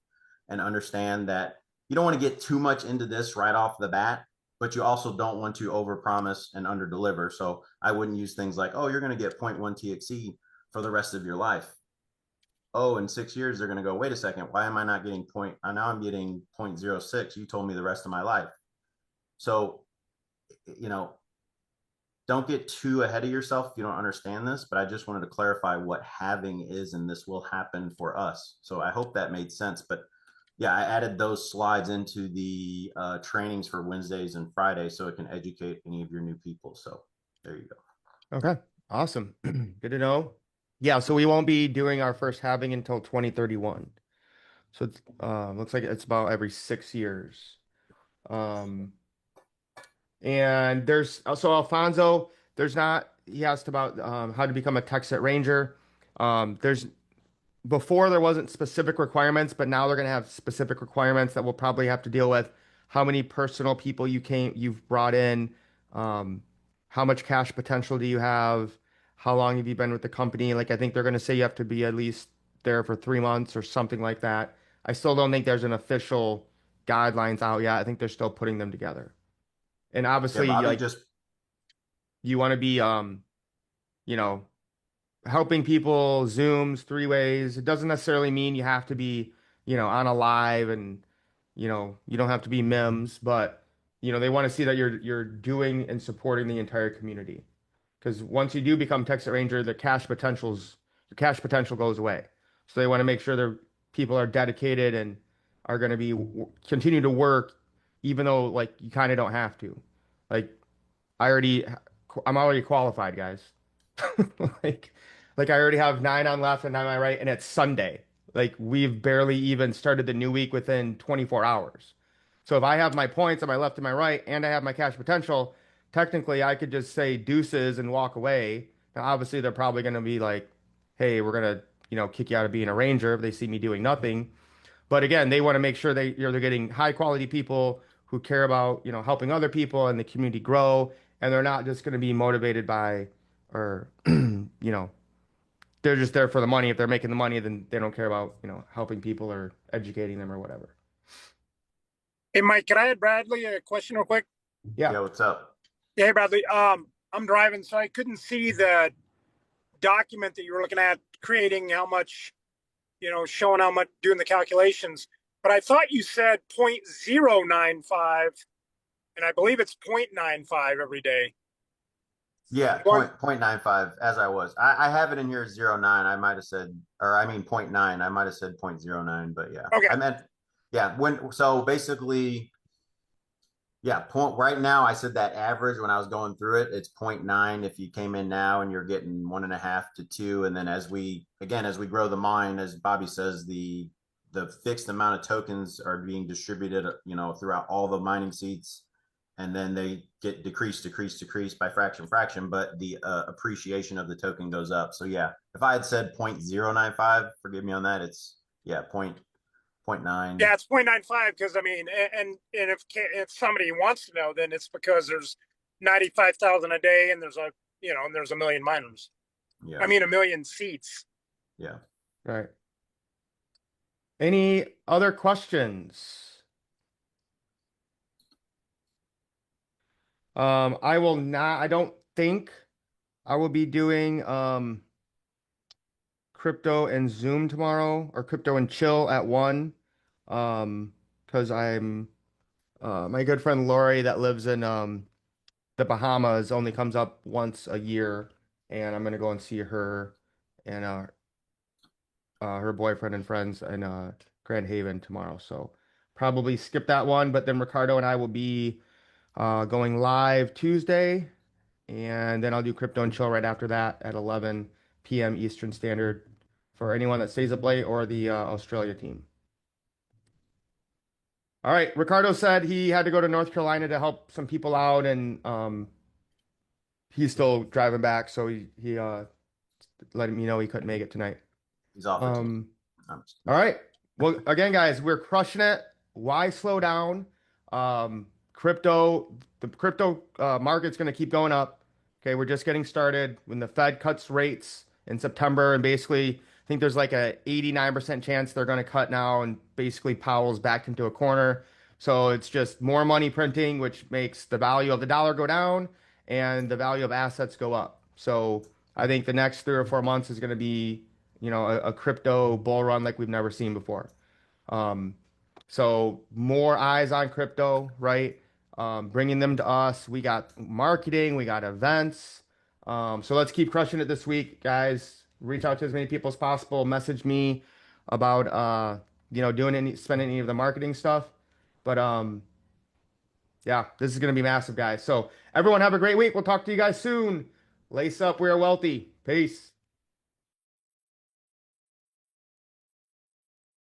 and understand that you don't want to get too much into this right off the bat. but you also don't want to overpromise and underdeliver. So I wouldn't use things like, oh, you're going to get zero point 0.1 TXE for the rest of your life. Oh, in 6 years, they're going to go, wait a second, why am I not getting point? Now I'm getting 0.06. You told me the rest of my life. So, you know, don't get too ahead of yourself if you don't understand this, but I just wanted to clarify what halving is, and this will happen for us. So I hope that made sense. But yeah, I added those slides into the trainings for Wednesdays and Fridays so it can educate any of your new people. So there you go. Okay, awesome. Good to know. Yeah, so we won't be doing our first halving until 2031. So it's looks like it's about every 6 years. Um, and there's also Alfonso, there's not, he asked about how to become a Texit Ranger. There's before there wasn't specific requirements, but now they're going to have specific requirements that we'll probably have to deal with. How many personal people you've brought in, um, how much cash potential do you have, how long have you been with the company? Like I think they're going to say you have to be at least there for 3 months or something like that. I still don't think there's an official guidelines out yet. I think they're still putting them together. And Yeah, obviously, Bobby like just you want to be, you know, helping people, Zooms, three ways. It doesn't necessarily mean you have to be, on a live and, you don't have to be memes, but they want to see that you're doing and supporting the entire community. Because once you do become Texas Ranger, the cash potential goes away. So they want to make sure their people are dedicated and are going to be continue to work, even though like you kind of don't have to. Like I already, I'm already qualified, guys. Like, like I already have 9 on left and 9 on my right, and it's Sunday. Like we've barely even started the new week within 24 hours. So if I have my points on my left and my right, and I have my cash potential, technically I could just say deuces and walk away. Now, obviously, they're probably going to be like, "Hey, we're gonna, kick you out of being a ranger if they see me doing nothing." But again, they want to make sure they're getting high quality people who care about, helping other people and the community grow, and they're not just going to be motivated by, or, they're just there for the money. If they're making the money, then they don't care about, helping people or educating them or whatever. Hey, Mike, can I add Bradley a question real quick? Yeah. yeah, what's up? Yeah, hey, Bradley. I'm driving, so I couldn't see the document that you were looking at creating how much, showing how much doing the calculations. But I thought you said 0.095, and I believe it's 0.95 every day. Yeah, point 0.95 as I was. I have it in here 0.9. I might have said, or I mean 0.9. I might have said 0.09, but yeah. Okay. I meant, yeah, so basically, yeah, point right now I said that average when I was going through it, it's 0.9 if you came in now and you're getting 1.5 to 2. And then as we grow the mine, as Bobby says, the fixed amount of tokens are being distributed, throughout all the mining seats, and then they get decreased by fraction, but the appreciation of the token goes up. So yeah, if I had said 0.095, forgive me on that, it's yeah, 0.9. Yeah, it's 0.95 because I mean, and if somebody wants to know, then it's because there's 95,000 a day, and there's a million miners. Yeah. I mean, a million seats. Yeah. Right. Any other questions? I don't think I will be doing crypto and Zoom tomorrow or crypto and chill at 1. Because I'm my good friend Lori that lives in the Bahamas only comes up once a year, and I'm gonna go and see her and her boyfriend and friends in Grand Haven tomorrow. So probably skip that one, but then Ricardo and I will be going live Tuesday, and then I'll do crypto and chill right after that at 11 p.m. Eastern Standard for anyone that stays up late or the Australia team. All right, Ricardo said he had to go to North Carolina to help some people out, and he's still driving back, so he let me know he couldn't make it tonight. He's off the team. All right. Well, again, guys, we're crushing it. Why slow down? The crypto market's going to keep going up. Okay, we're just getting started. When the Fed cuts rates in September, and basically, I think there's like a 89% chance they're going to cut now, and basically Powell's backed into a corner. So it's just more money printing, which makes the value of the dollar go down and the value of assets go up. So I think the next 3 or 4 months is going to be, a crypto bull run like we've never seen before. Um, so more eyes on crypto, right? Bringing them to us. We got marketing, we got events. So let's keep crushing it this week, guys. Reach out to as many people as possible. Message me about spending any of the marketing stuff. But yeah, this is gonna be massive, guys. So everyone have a great week. We'll talk to you guys soon. Lace up, we are wealthy. Peace.